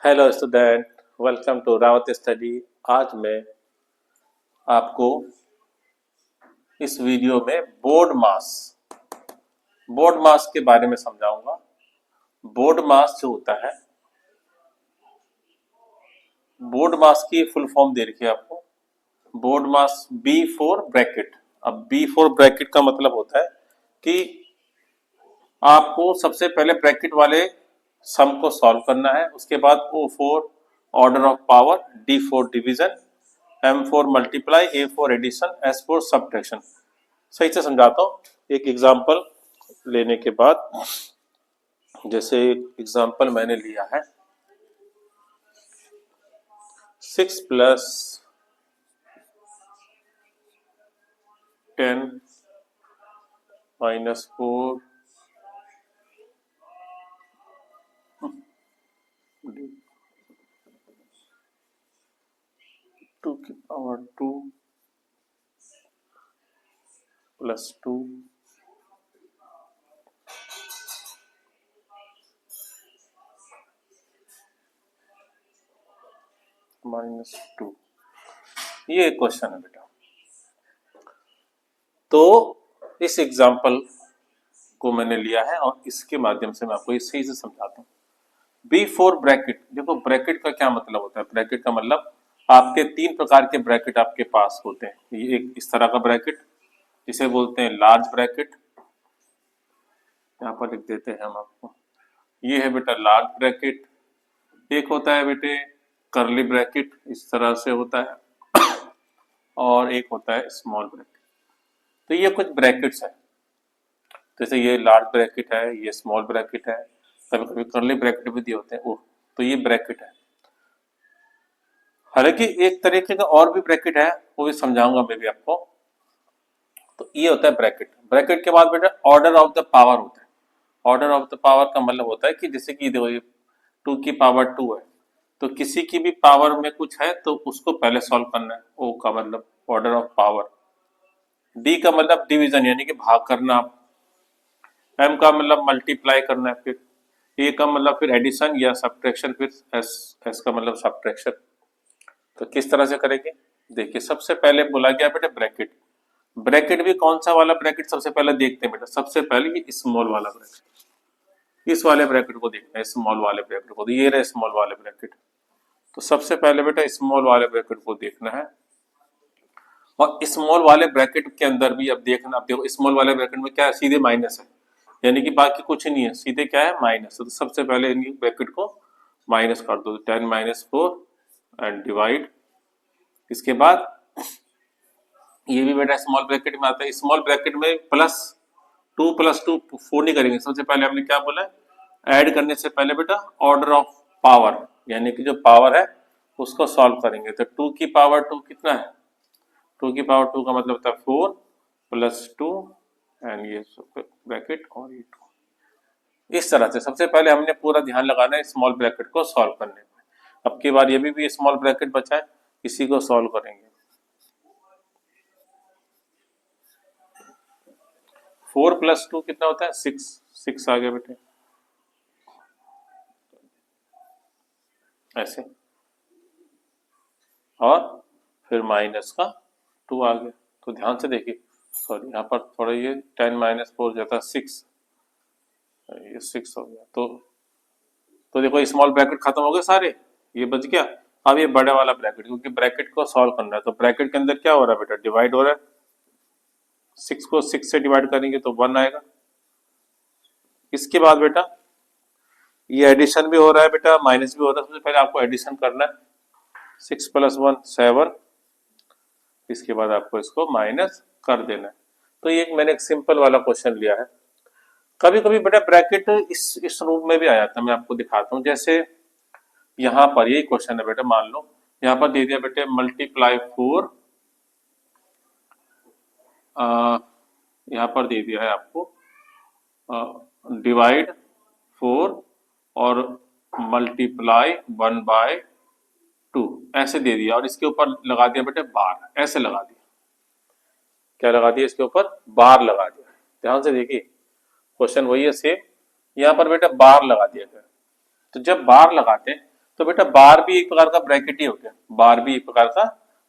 Hello student, welcome to Rawat study. आज मैं आपको इस वीडियो में बोर्ड मास के बारे में समझाऊंगा। बोर्ड मास जो होता है, बोर्ड मास की फुल फॉर्म दे रखी है आपको। Board mass be four bracket. अब बी फोर ब्रैकेट का मतलब होता है कि आपको सबसे पहले ब्रैकेट वाले सम को सॉल्व करना है, उसके बाद O four order of power, D four division, M4 multiply, A4 addition, S4 subtraction. सही से समझाता हूँ एक एग्जांपल लेने के बाद। जैसे एग्जांपल मैंने लिया है 6 प्लस 10 माइनस 4 2 की पावर 2 प्लस 2 माइनस 2। ये क्वेश्चन है बेटा। तो इस एग्जांपल को मैंने लिया है और इसके माध्यम से मैं आपको इसे सही से समझाता हूँ। बी फोर ब्रैकेट, देखो ब्रैकेट का क्या मतलब होता है। ब्रैकेट का मतलब आपके तीन प्रकार के ब्रैकेट आपके पास होते हैं। ये एक इस तरह का ब्रैकेट जिसे बोलते हैं लार्ज ब्रैकेट, यहाँ पर लिख देते हैं हम आपको। ये है बेटा लार्ज ब्रैकेट। एक होता है बेटे कर्ली ब्रैकेट, इस तरह से होता है और एक होता है स्मॉल ब्रैकेट। तो ये कुछ ब्रैकेट्स है, जैसे ये लार्ज ब्रैकेट है, ये स्मॉल ब्रैकेट है, कभी कभी कर्ली ब्रैकेट भी दिए होते हैं वो। तो ये ब्रैकेट है। हालांकि एक तरीके का और भी ब्रैकेट है, वो भी समझाऊंगा मैं भी आपको। तो ये होता है ब्रैकेट। ब्रैकेट के बाद बेटा ऑर्डर ऑफ द पावर होता है। ऑर्डर ऑफ द पावर का मतलब होता है कि जैसे कि देखो ये 2 की पावर 2 है, तो किसी की भी पावर में कुछ है तो उसको पहले सॉल्व करना है। ओ का मतलब ऑर्डर ऑफ पावर। डी का मतलब डिवीजन यानी कि भाग करना। एम का मतलब मल्टीप्लाई करना है। फिर ए का मतलब फिर एडिशन या सब्ट्रैक्शन। फिर एस का मतलब सब्ट्रैक्शन। तो किस तरह से करेंगे, देखिए सबसे पहले बोला गया बेटा ब्रैकेट। ब्रैकेट भी कौन सा वाला ब्रैकेट सबसे पहले देखते हैं बेटा। सबसे पहले ये स्मॉल वाला ब्रैकेट, इस वाले ब्रैकेट को देखना है, स्मॉल वाले ब्रैकेट को। तो ये रहे स्मॉल वाले ब्रैकेट। तो सबसे पहले बेटा स्मॉल वाले ब्रैकेट को देखना है। और स्मॉल वाले ब्रैकेट के अंदर भी अब देखना, अब देखो स्मॉल वाले ब्रैकेट में क्या है, सीधे माइनस है, यानी कि बाकी कुछ नहीं है, सीधे क्या है माइनस। तो सबसे पहले इन ब्रैकेट को माइनस कर दो, 10 माइनस 4 एंड डिवाइड। इसके बाद ये भी बेटा स्मॉल ब्रैकेट में आता है। स्मॉल ब्रैकेट में प्लस टू 4 नहीं करेंगे। सबसे पहले हमने क्या बोला है, ऐड करने से पहले बेटा ऑर्डर ऑफ पावर यानी कि जो पावर है उसको सॉल्व करेंगे। तो 2 की पावर 2 कितना है, 2 की पावर 2 का मतलब होता है 4 प्लस 2 एंड ये ब्रैकेट और ये 2। इस तरह से सबसे पहले हमने पूरा ध्यान लगाना है स्मॉल ब्रैकेट को सॉल्व करने में। अब की बार ये भी स्मॉल ब्रैकेट बचा है, इसी को सॉल्व करेंगे। 4 प्लस 2 कितना होता है 6, 6 आ गया बेटे ऐसे। और फिर माइनस का 2 आ गया। तो ध्यान से देखिए, सॉरी यहाँ पर थोड़ा ये 10 माइनस 4 जाता है 6, ये 6 हो गया। तो देखो स्मॉल ब्रैकेट खत्म हो गए सारे, ये बच गया। अब ये बड़े वाला ब्रैकेट, क्योंकि ब्रैकेट को सॉल्व करना है। तो ब्रैकेट के अंदर क्या हो रहा है बेटा, डिवाइड हो रहा है। 6 को 6 से डिवाइड करेंगे तो 1 आएगा। इसके बाद बेटा ये एडिशन भी हो रहा है बेटा, माइनस भी हो रहा है। सबसे पहले आपको एडिशन करना है, 6 प्लस 1 7। इसके बाद आपको इसको माइनस कर देना है। तो ये मैंने एक सिंपल वाला क्वेश्चन लिया है। कभी कभी बेटा ब्रैकेट इस रूप में भी आ जाता है, मैं आपको दिखाता हूँ। जैसे यहाँ पर यही क्वेश्चन है बेटा, मान लो यहाँ पर दे दिया बेटे मल्टीप्लाई 4, यहाँ पर दे दिया है आपको डिवाइड 4 और मल्टीप्लाई 1/2 ऐसे दे दिया। और इसके ऊपर लगा दिया बेटे बार, ऐसे लगा दिया। क्या लगा दिया, इसके ऊपर बार लगा दिया। ध्यान से देखिए क्वेश्चन वही है सेम, यहाँ पर बेटा बार लगा दिया गया। तो जब बार लगाते हैं तो बेटा बार भी एक प्रकार का ब्रैकेट ही हो गया, बार भी एक प्रकार का,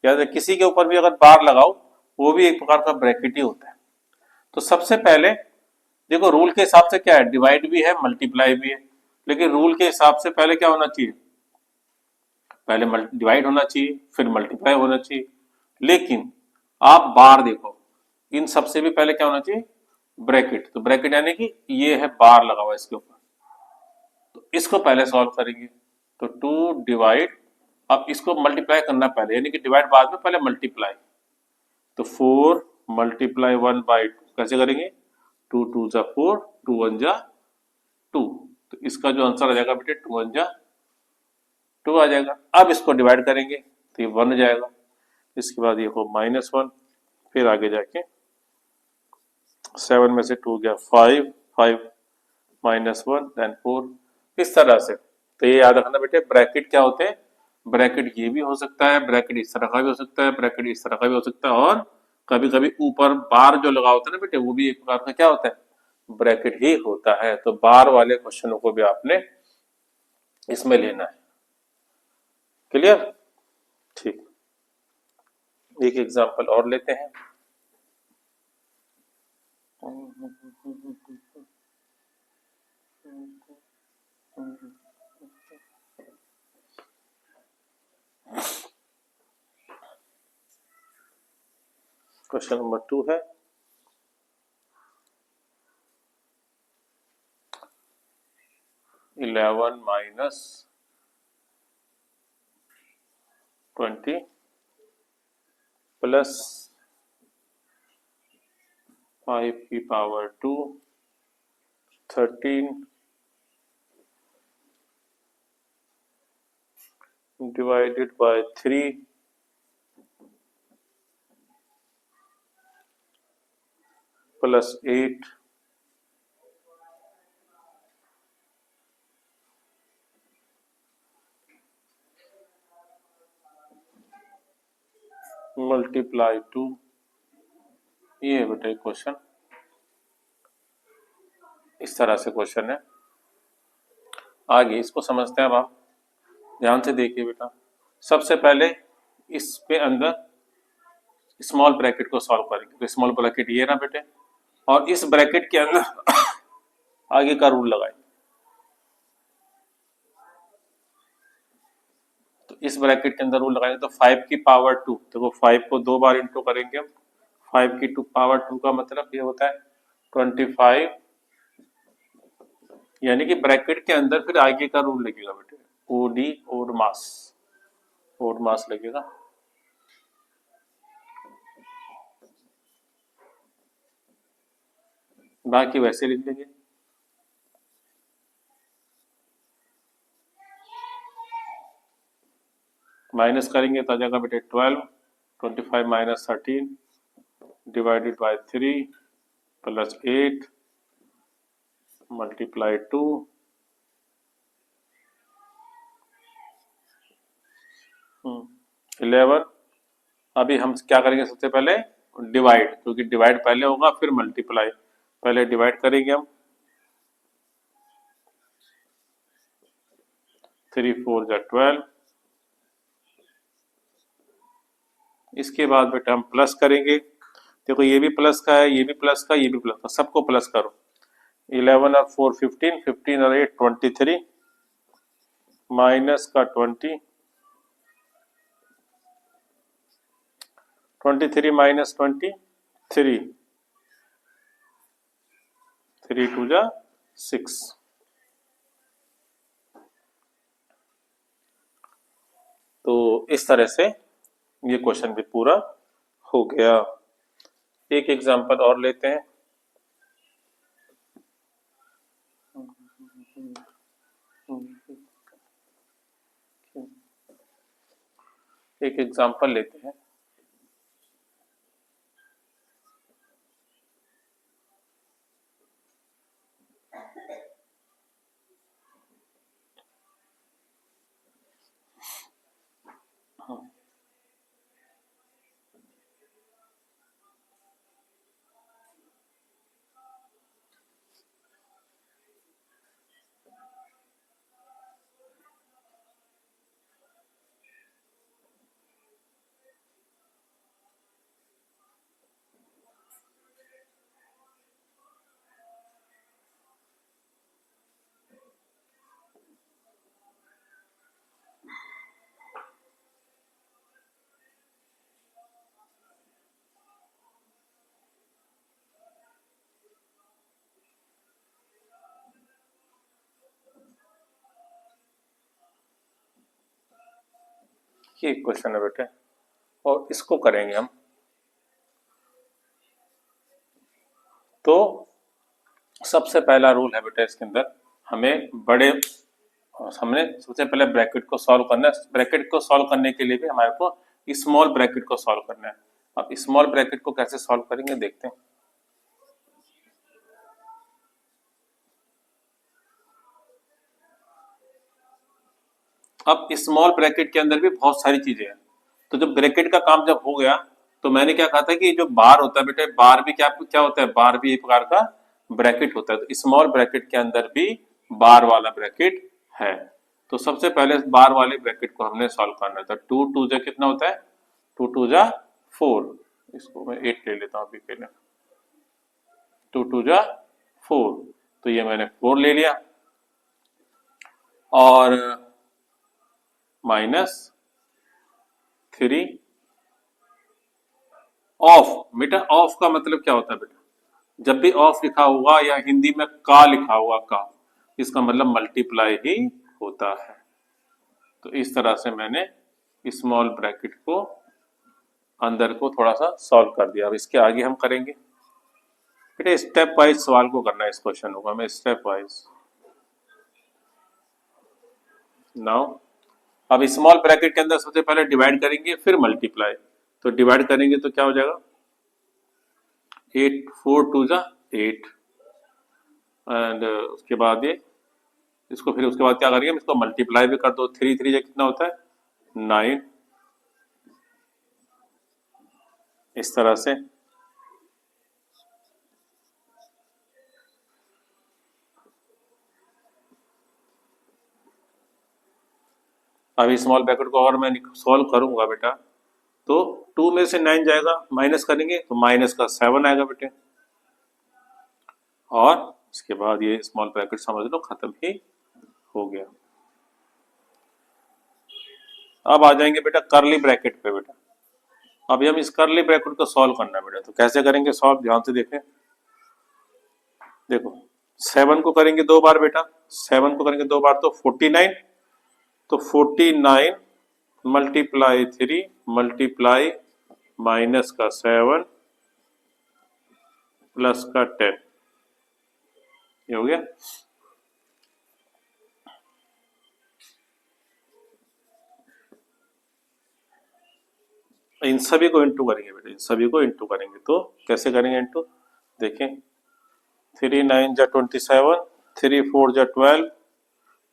या किसी के ऊपर भी अगर बार लगाओ वो भी एक प्रकार का ब्रैकेट ही होता है। तो सबसे पहले देखो रूल के हिसाब से क्या है, डिवाइड भी है मल्टीप्लाई भी है, लेकिन रूल के हिसाब से पहले क्या होना चाहिए, पहले डिवाइड होना चाहिए फिर मल्टीप्लाई होना चाहिए। लेकिन आप बार देखो, इन सबसे भी पहले क्या होना चाहिए, ब्रैकेट। तो ब्रैकेट यानी कि ये है बार लगा हुआ इसके ऊपर, तो इसको पहले सॉल्व करेंगे। तो 2 डिवाइड, अब इसको मल्टीप्लाई करना पहले, यानी कि डिवाइड बाद में, पहले मल्टीप्लाई। तो 4 मल्टीप्लाई 1/2 कैसे करेंगे, 2 2 जा 4, 2 1 जा 2। तो इसका जो आंसर आ जाएगा बेटे 2 1 जा 2 आ जाएगा। अब इसको डिवाइड करेंगे तो ये 1 हो जाएगा, इसके बाद ये हो -1, फिर आगे जाके 7 में से 2 गया 5, 5 -1 देन 4, इस तरह से। तो ये याद रखना बेटे, ब्रैकेट क्या होते हैं, ब्रैकेट ये भी हो सकता है, ब्रैकेट इस तरह का भी हो सकता है, ब्रैकेट इस तरह का भी हो सकता है, और कभी कभी ऊपर बार जो लगा होता है ना बेटे, वो भी एक प्रकार का क्या होता है, ब्रैकेट ही होता है। तो बार वाले क्वेश्चनों को भी आपने इसमें लेना है। क्लियर, ठीक। एक एग्जांपल और लेते हैं। क्वेश्चन नंबर 2 है, 11 माइनस 20 प्लस 5 की power 2 13 divided by 3 plus 8 multiply 2। ये है बेटा क्वेश्चन, इस तरह से क्वेश्चन है। आगे इसको समझते हैं। अब आप ध्यान से देखिए बेटा, सबसे पहले इस पे अंदर स्मॉल ब्रैकेट को सॉल्व करेंगे। तो स्मॉल ब्रैकेट ये ना बेटे, और इस ब्रैकेट के अंदर आगे का रूल लगाएंगे। तो इस ब्रैकेट के अंदर रूल लगाएंगे, तो 5 की पावर 2, देखो 5 को 2 बार इंटू करेंगे हम, 5 की पावर 2 का मतलब ये होता है 25, यानी कि ब्रैकेट के अंदर फिर आगे का रूल लगेगा बेटे, ओडी ओड मास लगेगा। बाकी वैसे लिख देंगे। माइनस करेंगे तो आ जाएगा बेटे 12, 25 minus 13 divided by 3 plus 8 multiply 2, 11। अभी हम क्या करेंगे, सबसे पहले डिवाइड, क्योंकि डिवाइड पहले होगा फिर मल्टीप्लाई। पहले डिवाइड करेंगे हम, 3 4 जा 12। इसके बाद बेटा हम प्लस करेंगे, देखो ये भी प्लस का है, ये भी प्लस का, ये भी प्लस का, सबको प्लस करो। 11 और 4 15, 15 और 8 23, माइनस का 20, 23 माइनस 23, 3 2 जा 6। तो इस तरह से ये क्वेश्चन भी पूरा हो गया। एक एग्जांपल और लेते हैं। एक एग्जांपल लेते हैं। ये क्वेश्चन है बेटे, और इसको करेंगे हम। तो सबसे पहला रूल है बेटा इसके अंदर, हमने सबसे पहले ब्रैकेट को सॉल्व करना है। ब्रैकेट को सॉल्व करने के लिए भी हमारे को स्मॉल ब्रैकेट को सॉल्व करना है। अब स्मॉल ब्रैकेट को कैसे सॉल्व करेंगे देखते हैं। अब स्मॉल ब्रैकेट के अंदर भी बहुत सारी चीजें हैं। तो जब ब्रैकेट का काम जब हो गया, तो मैंने क्या कहा था कि जो बार होता है बेटे, बार भी क्या क्या होता है, बार भी एक प्रकार का ब्रैकेट होता है। तो स्मॉल ब्रैकेट के अंदर भी बार वाला ब्रैकेट है। तो सबसे पहले बार वाले ब्रैकेट को हमने सॉल्व करना था। 2 2 जा कितना होता है, 2 2 जा 4। इसको मैं 8 ले लेता हूँ अभी के लिए। 2 2 जा 4, तो ये मैंने 4 ले लिया। और -3 ऑफ। बेटा ऑफ का मतलब क्या होता है बेटा, जब भी ऑफ लिखा हुआ या हिंदी में का लिखा हुआ का, इसका मतलब मल्टीप्लाई ही होता है। तो इस तरह से मैंने स्मॉल ब्रैकेट को अंदर को थोड़ा सा सॉल्व कर दिया। अब इसके आगे हम करेंगे बेटा, स्टेप वाइज सवाल को करना है इस क्वेश्चन को हमें, स्टेप वाइज। नाउ अब स्मॉल ब्रैकेट के अंदर सबसे पहले डिवाइड करेंगे, फिर मल्टीप्लाई। तो डिवाइड करेंगे तो क्या हो जाएगा, 8 4 2 जा 8, एंड उसके बाद ये इसको फिर उसके बाद क्या करेंगे, इसको मल्टीप्लाई भी कर दो। 3 3 जा कितना होता है, 9। इस तरह से अभी स्मॉल ब्रैकेट को और मैं सॉल्व करूंगा बेटा, तो 2 में से 9 जाएगा, माइनस करेंगे तो माइनस का 7 आएगा बेटे। और इसके बाद ये स्मॉल ब्रैकेट समझ लो खत्म ही हो गया। अब आ जाएंगे बेटा करली ब्रैकेट पे बेटा। अभी हम इस करली ब्रैकेट को सॉल्व करना है बेटा। तो कैसे करेंगे सॉल्व, ध्यान से देखें। देखो 7 को करेंगे 2 बार बेटा, 7 को करेंगे 2 बार तो 49। तो 49 मल्टीप्लाई 3 मल्टीप्लाई माइनस का 7 प्लस का 10, ये हो गया। इन सभी को इंटू करेंगे बेटा, इन सभी को इंटू करेंगे। तो कैसे करेंगे इंटू, देखें 3 9 जा 27, 3 4 जा 12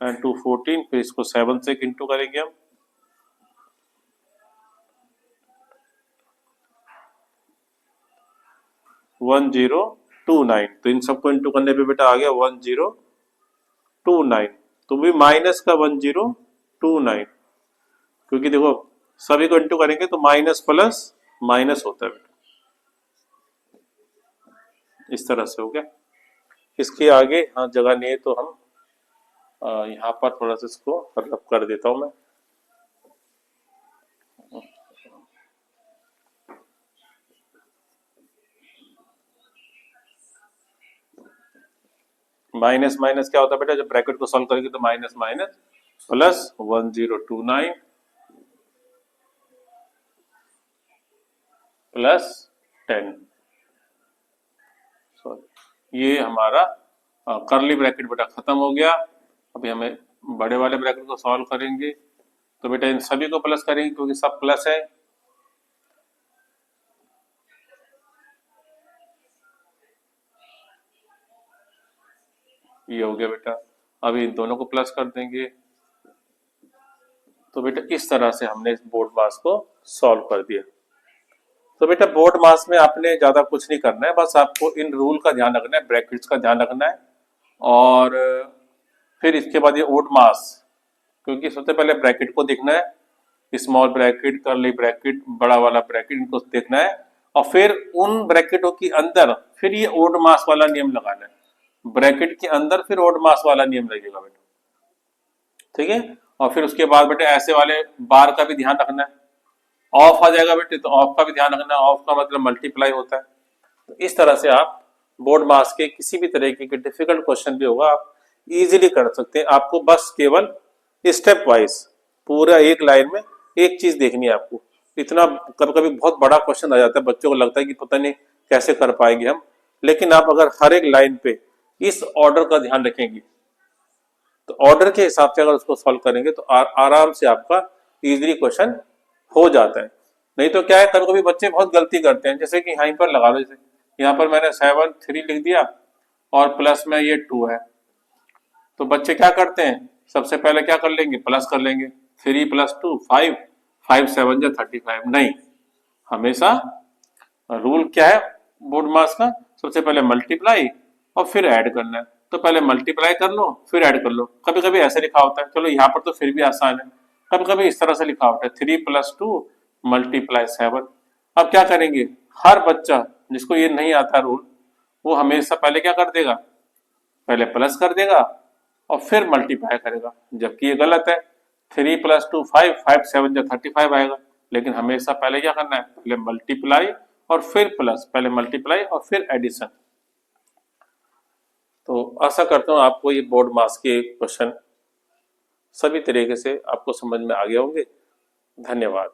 एंड 2 14। फिर इसको 7 से इंटू करेंगे हम। वन 1029। तो इन सबको इंटू करने पे बेटा आ गया 1029। तो भी माइनस का 1029, क्योंकि देखो सभी को इंटू करेंगे तो माइनस प्लस माइनस होता है बेटा। इस तरह से हो गया। इसके आगे हाँ जगह नहीं है तो हम यहाँ पर थोड़ा सा इसको मतलब कर देता हूं मैं। माइनस माइनस क्या होता है बेटा, जब ब्रैकेट को सॉल्व करेंगे तो minus minus plus 1029 plus 10। Sorry, ये हमारा करली ब्रैकेट बेटा खत्म हो गया। अभी हमें बड़े वाले ब्रैकेट को सॉल्व करेंगे। तो बेटा इन सभी को प्लस करेंगे क्योंकि सब प्लस है। ये हो गया बेटा। अभी इन दोनों को प्लस कर देंगे। तो बेटा इस तरह से हमने इस बोर्ड मास को सॉल्व कर दिया। तो बेटा बोर्ड मास में आपने ज्यादा कुछ नहीं करना है, बस आपको इन रूल का ध्यान रखना है, ब्रैकेट्स का ध्यान रखना है। और फिर इसके बाद ये ओड मास, क्योंकि सबसे पहले ब्रैकेट को देखना है, स्मॉल ब्रैकेट, कर्ली ब्रैकेट, बड़ा वाला ब्रैकेट, इनको देखना है। और फिर उन ब्रैकेटों के अंदर फिर ये ओड मास वाला नियम लगाना है। ब्रैकेट के अंदर फिर ओड मास वाला नियम लगेगा बेटा, ठीक है। और फिर उसके बाद बेटे ऐसे वाले बार का भी ध्यान रखना है। ऑफ आ जाएगा बेटे तो ऑफ का भी ध्यान रखना है, ऑफ का मतलब मल्टीप्लाई होता है। तो इस तरह से आप बोर्ड मास के किसी भी तरीके के डिफिकल्ट क्वेश्चन भी होगा आप इजीली कर सकते हैं। आपको बस केवल स्टेप वाइज पूरा एक लाइन में एक चीज देखनी है आपको। इतना कभी कभी बहुत बड़ा क्वेश्चन आ जाता है, बच्चों को लगता है कि पता नहीं कैसे कर पाएंगे हम, लेकिन आप अगर हर एक लाइन पे इस ऑर्डर का ध्यान रखेंगे तो ऑर्डर के हिसाब से अगर उसको सॉल्व करेंगे तो आराम से आपका इजीली क्वेश्चन हो जाता है। नहीं तो क्या है, कभी कभी बच्चे बहुत गलती करते हैं, जैसे कि यहीं पर लगा लो, जैसे यहाँ पर मैंने 7 3 लिख दिया और प्लस में ये 2 है, तो बच्चे क्या करते हैं, सबसे पहले क्या कर लेंगे, प्लस कर लेंगे, 3 + 2 5, 5 7 जा 35। नहीं, हमेशा रूल क्या है बोर्ड मास का, सबसे पहले मल्टीप्लाई और फिर ऐड करना है। तो पहले मल्टीप्लाई कर लो फिर ऐड कर लो। कभी कभी ऐसे लिखा होता है, चलो यहाँ पर तो फिर भी आसान है, कभी कभी इस तरह से लिखा होता है 3 + 2 × 7। अब क्या करेंगे, हर बच्चा जिसको ये नहीं आता रूल, वो हमेशा पहले क्या कर देगा, पहले प्लस कर देगा और फिर मल्टीप्लाई करेगा, जबकि ये गलत है। 3 + 2 5, 5 7 जा 35 आएगा, लेकिन हमेशा पहले क्या करना है, पहले मल्टीप्लाई और फिर प्लस, पहले मल्टीप्लाई और फिर एडिशन। तो आशा करता हूँ आपको ये बोर्ड मास के क्वेश्चन सभी तरीके से आपको समझ में आ गए होंगे। धन्यवाद।